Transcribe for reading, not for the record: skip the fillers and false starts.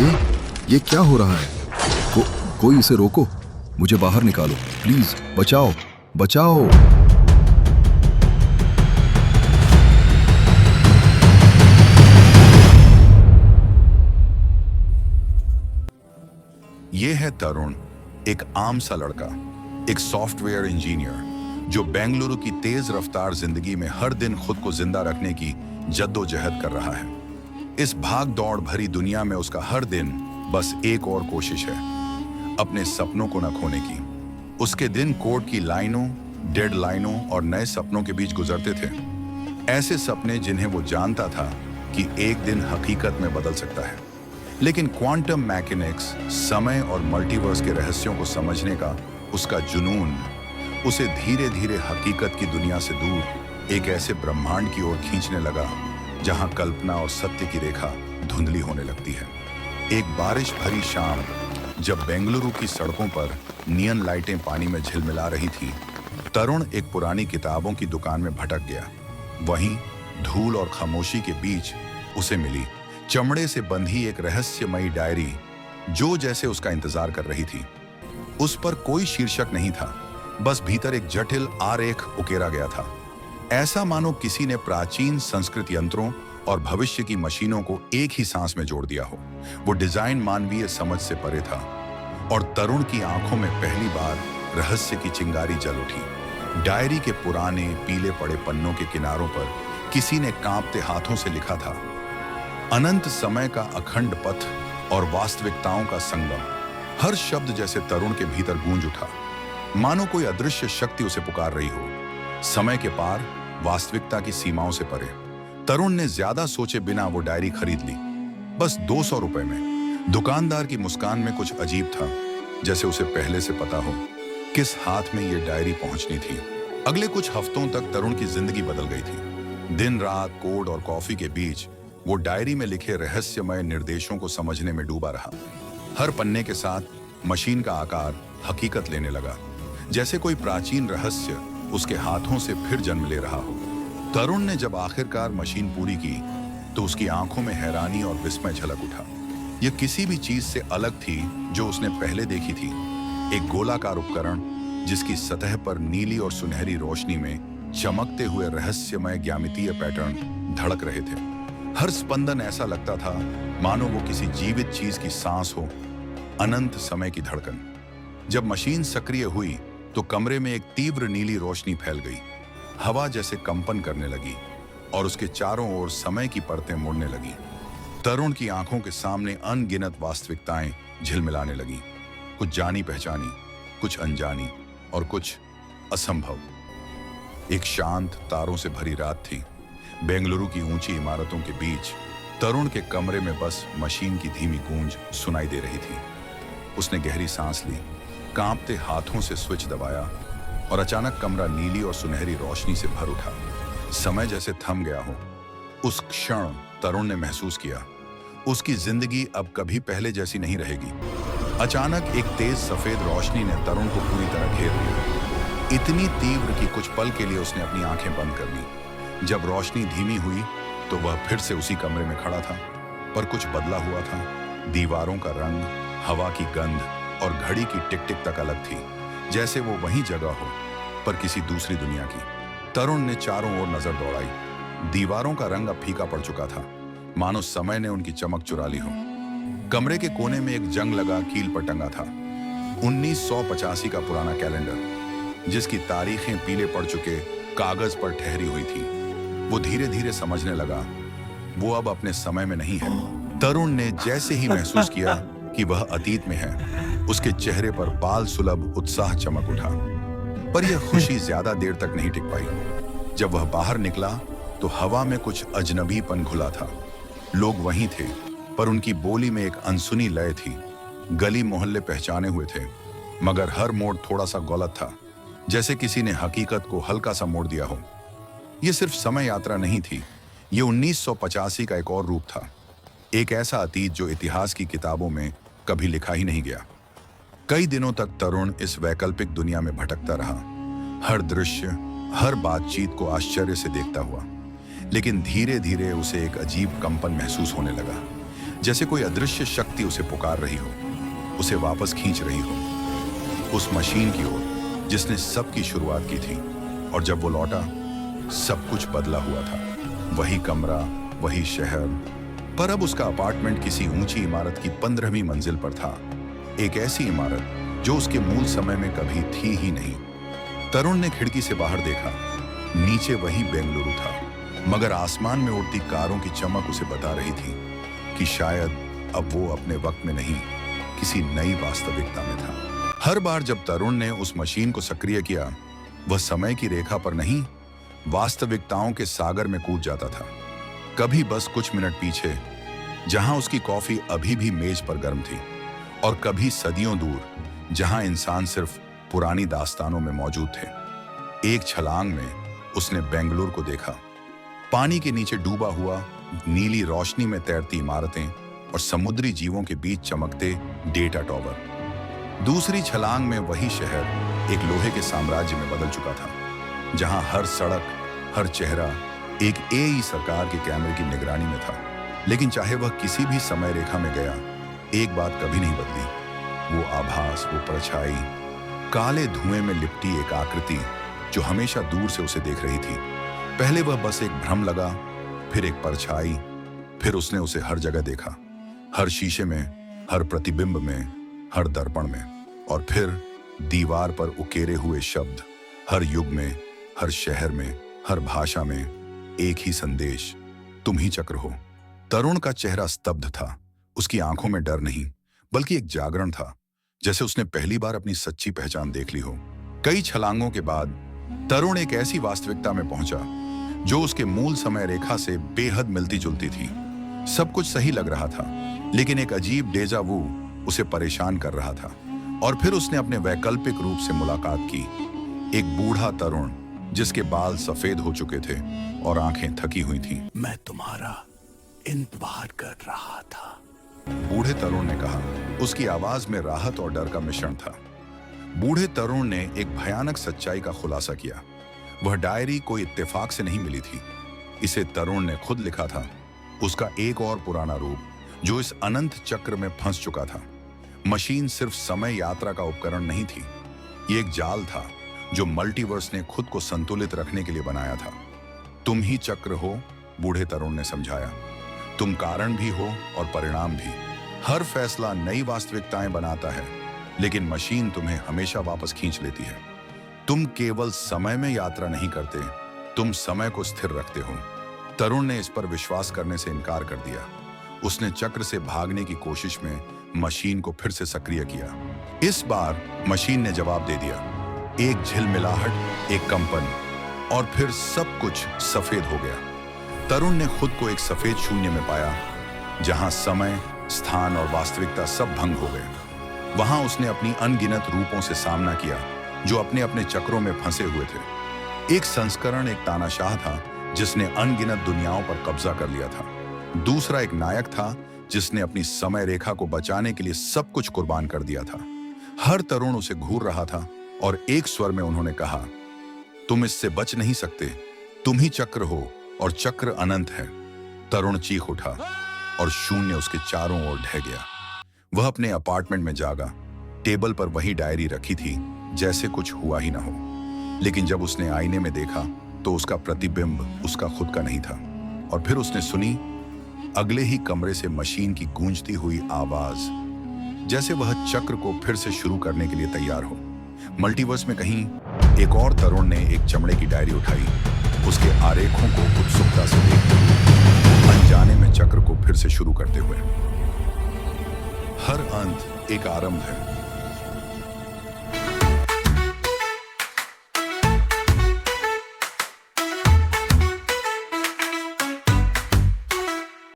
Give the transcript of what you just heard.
ये क्या हो रहा है? कोई इसे रोको, मुझे बाहर निकालो प्लीज, बचाओ बचाओ। ये है तरुण, एक आम सा लड़का, एक सॉफ्टवेयर इंजीनियर जो बेंगलुरु की तेज रफ्तार जिंदगी में हर दिन खुद को जिंदा रखने की जद्दोजहद कर रहा है। इस भाग दौड़ भरी दुनिया में उसका हर दिन बस एक और कोशिश है, अपने सपनों को न खोने की। उसके दिन कोड की लाइनों, डेडलाइनों और नए सपनों के बीच गुजरते थे। ऐसे सपने जिन्हें वो जानता था कि एक दिन हकीकत में बदल सकता है। लेकिन क्वांटम मैकेनिक्स, समय और मल्टीवर्स के रहस्यों को समझने का उसका जुनून उसे धीरे धीरे हकीकत की दुनिया से दूर एक ऐसे ब्रह्मांड की ओर खींचने लगा जहां कल्पना और सत्य की रेखा धुंधली होने लगती है। एक बारिश भरी शाम, जब बेंगलुरु की सड़कों पर नियन लाइटें पानी में झिलमिला रही थी, तरुण एक पुरानी किताबों की दुकान में भटक गया। वहीं धूल और खामोशी के बीच उसे मिली चमड़े से बंधी एक रहस्यमयी डायरी, जो जैसे उसका इंतजार कर रही थी। उस पर कोई शीर्षक नहीं था, बस भीतर एक जटिल आरेख उकेरा गया था, ऐसा मानो किसी ने प्राचीन संस्कृत यंत्रों और भविष्य की मशीनों को एक ही सांस में जोड़ दिया हो। वो डिजाइन मानवीय समझ से परे था और तरुण की आंखों में पहली बार रहस्य की चिंगारी जल उठी। डायरी के पुराने पीले पड़े पन्नों के किनारों पर किसी ने कांपते हाथों से लिखा था, अनंत समय का अखंड पथ और वास्तविकताओं का संगम। हर शब्द जैसे तरुण के भीतर गूंज उठा, मानो कोई अदृश्य शक्ति उसे पुकार रही हो, समय के पार, वास्तविकता की सीमाओं से परे। तरुण ने ज्यादा सोचे बिना वो डायरी खरीद ली, बस 200 रुपए में। दुकानदार की मुस्कान में कुछ अजीब था, जैसे उसे पहले से पता हो किस हाथ में ये डायरी पहुंचनी थी। अगले कुछ हफ्तों तक तरुण की जिंदगी बदल गई थी। दिन रात कोड और कॉफी के बीच वो डायरी में लिखे रहस्यमय निर्देशों को समझने में डूबा रहा। हर पन्ने के साथ मशीन का आकार हकीकत लेने लगा, जैसे कोई प्राचीन रहस्य उसके हाथों से फिर जन्म ले रहा हो। तरुण ने जब आखिरकार मशीन पूरी की तो उसकी आंखों में हैरानी और विस्मय झलक उठा। यह किसी भी चीज से अलग थी जो उसने पहले देखी थी। एक गोलाकार उपकरण जिसकी सतह पर नीली और सुनहरी रोशनी में चमकते हुए रहस्यमय ज्यामितीय पैटर्न धड़क रहे थे। हर स्पंदन ऐसा लगता था मानो वो किसी जीवित चीज की सांस हो, अनंत समय की धड़कन। जब मशीन सक्रिय हुई तो कमरे में एक तीव्र नीली रोशनी फैल गई। हवा जैसे कंपन करने लगी और उसके चारों ओर समय की परतें मुड़ने लगी। तरुण की आंखों के सामने अनगिनत वास्तविकताएं झिलमिलाने लगी, कुछ जानी पहचानी, कुछ अनजानी और कुछ असंभव। एक शांत तारों से भरी रात थी। बेंगलुरु की ऊंची इमारतों के बीच तरुण के कमरे में बस मशीन की धीमी गूंज सुनाई दे रही थी। उसने गहरी सांस ली, कांपते हाथों से स्विच दबाया और अचानक कमरा नीली और सुनहरी रोशनी से भर उठा। समय जैसे थम गया हो। उस क्षण तरुण ने महसूस किया उसकी जिंदगी अब कभी पहले जैसी नहीं रहेगी। अचानक एक तेज सफेद रोशनी ने तरुण को पूरी तरह घेर लिया, इतनी तीव्र कि कुछ पल के लिए उसने अपनी आंखें बंद कर ली। जब रोशनी धीमी हुई तो वह फिर से उसी कमरे में खड़ा था, पर कुछ बदला हुआ था। दीवारों का रंग, हवा की गंध और घड़ी की टिक टिक तक अलग थी, जैसे वो वही जगह हो पर किसी दूसरी दुनिया की। तरुण ने चारों ओर नजर दौड़ाई। दीवारों का रंग अब फीका पड़ चुका था, मानो समय ने उनकी चमक चुरा ली हो। कमरे के कोने में एक जंग लगा कील पर टंगा था, 1985 का पुराना कैलेंडर, जिसकी तारीखें पीले पड़ चुके कागज पर ठहरी हुई थी। वो धीरे धीरे समझने लगा वो अब अपने समय में नहीं है। तरुण ने जैसे ही महसूस किया कि वह अतीत में है, उसके चेहरे पर बाल सुलभ उत्साह चमक उठा। पर यह खुशी ज्यादा देर तक नहीं टिक पाई। जब वह बाहर निकला तो हवा में कुछ अजनबीपन घुला था। लोग वहीं थे, पर उनकी बोली में एक अनसुनी लय थी। गली मोहल्ले पहचाने हुए थे, मगर हर मोड़ थोड़ा सा गलत था, जैसे किसी ने हकीकत को हल्का सा मोड़ दिया हो। यह सिर्फ समय यात्रा नहीं थी, ये 1985 का एक और रूप था। एक ऐसा अतीत जो इतिहास की किताबों में कभी लिखा ही नहीं गया। कई दिनों तक तरुण इस वैकल्पिक दुनिया में भटकता रहा, हर दृश्य, हर बातचीत को आश्चर्य से देखता हुआ। लेकिन धीरे धीरे उसे एक अजीब कंपन महसूस होने लगा, जैसे कोई अदृश्य शक्ति उसे पुकार रही हो, उसे वापस खींच रही हो उस मशीन की ओर जिसने सबकी शुरुआत की थी। और जब वो लौटा, सब कुछ बदला हुआ था। वही कमरा, वही शहर, पर अब उसका अपार्टमेंट किसी ऊंची इमारत की 15वीं मंजिल पर था। एक ऐसी इमारत जो उसके मूल समय में कभी थी ही नहीं। तरुण ने खिड़की से बाहर देखा। नीचे वही बेंगलुरु था, मगर आसमान में उड़ती कारों की चमक उसे बता रही थी कि शायद अब वो अपने वक्त में नहीं, किसी नई वास्तविकता में था। हर बार जब तरुण ने उस मशीन को सक्रिय किया, वह समय की रेखा पर नहीं, वास्तविकताओं के सागर में कूद जाता था। कभी बस कुछ मिनट पीछे, जहां उसकी कॉफी अभी भी मेज पर गर्म थी, और कभी सदियों दूर, जहां इंसान सिर्फ पुरानी दास्तानों में मौजूद थे। एक छलांग में उसने बेंगलुरु को देखा, पानी के नीचे डूबा हुआ, नीली रोशनी में तैरती इमारतें और समुद्री जीवों के बीच चमकते डेटा टॉवर। दूसरी छलांग में वही शहर एक लोहे के साम्राज्य में बदल चुका था, जहां हर सड़क, हर चेहरा एक एआई सरकार के कैमरे की निगरानी में था। लेकिन चाहे वह किसी भी समय रेखा में गया, एक बात कभी नहीं बदली, वो आभास, वो परछाई, काले धुएं में लिपटी एक आकृति जो हमेशा दूर से उसे देख रही थी। पहले वह बस एक भ्रम लगा, फिर एक परछाई, फिर उसने उसे हर जगह देखा, हर शीशे में, हर प्रतिबिंब में, हर दर्पण में, और फिर दीवार पर उकेरे हुए शब्द, हर युग में, हर शहर में, हर भाषा में एक ही संदेश, तुम ही चक्र हो। तरुण का चेहरा स्तब्ध था। उसकी आंखों में डर नहीं, बल्कि एक जागरण था, जैसे उसने पहली बार अपनी सच्ची पहचान देख ली हो। कई छलांगों के बाद तरुण एक ऐसी वास्तविकता में पहुंचा जो उसके मूल समय रेखा से बेहद मिलती जुलती थी। सब कुछ सही लग रहा था, लेकिन एक अजीब डेजा वू उसे परेशान कर रहा था। और फिर उसने अपने वैकल्पिक रूप से मुलाकात की, एक बूढ़ा तरुण जिसके बाल सफेद हो चुके थे और आंखें थकी हुई थीं। मैं तुम्हारा इंतजार कर रहा था, बूढ़े तरुण ने कहा। उसकी आवाज में राहत और डर का मिश्रण था। बूढ़े तरुण ने एक भयानक सच्चाई का खुलासा किया। वह डायरी कोई इत्तेफाक से नहीं मिली थी, इसे तरुण ने खुद लिखा था। उसका एक और पुराना रूप जो इस अनंत चक्र में फंस चुका था। मशीन सिर्फ समय यात्रा का उपकरण नहीं थी, ये एक जाल था जो मल्टीवर्स ने खुद को संतुलित रखने के लिए बनाया था। तुम ही चक्र हो, बूढ़े तरुण ने समझाया। तुम कारण भी हो और परिणाम भी। हर फैसला नई वास्तविकताएं बनाता है, लेकिन मशीन तुम्हें हमेशा वापस खींच लेती है। तुम केवल समय में यात्रा नहीं करते, तुम समय को स्थिर रखते हो। तरुण ने इस पर विश्वास करने से इनकार कर दिया। उसने चक्र से भागने की कोशिश में मशीन को फिर से सक्रिय किया। इस बार मशीन ने जवाब दे दिया। एक झिलमिलाहट, एक कंपन, और फिर सब कुछ सफेद हो गया। तरुण ने खुद को एक सफेद शून्य में पाया, जहां समय, स्थान और वास्तविकता सब भंग हो गए। वहां उसने अपनी अनगिनत रूपों से सामना किया जो अपने अपने चक्रों में फंसे हुए थे। एक संस्करण, एक तानाशाह था जिसने अनगिनत दुनियाओं पर कब्जा कर लिया था। दूसरा एक नायक था जिसने अपनी समय रेखा को बचाने के लिए सब कुछ कुर्बान कर दिया था। हर तरुण उसे घूर रहा था और एक स्वर में उन्होंने कहा, तुम इससे बच नहीं सकते, तुम ही चक्र हो और चक्र अनंत है। तरुण चीख उठा और शून्य उसके चारों ओर ढह गया। वह अपने अपार्टमेंट में जागा। टेबल पर वही डायरी रखी थी, जैसे कुछ हुआ ही ना हो। लेकिन जब उसने आईने में देखा तो उसका प्रतिबिंब उसका खुद का नहीं था। और फिर उसने सुनी अगले ही कमरे से मशीन की गूंजती हुई आवाज, जैसे वह चक्र को फिर से शुरू करने के लिए तैयार हो। मल्टीवर्स में कहीं एक और तरुण ने एक चमड़े की डायरी उठाई, उसके आरेखों को उत्सुकता से देखते हुए, अनजाने में चक्र को फिर से शुरू करते हुए। हर अंत एक आरंभ है।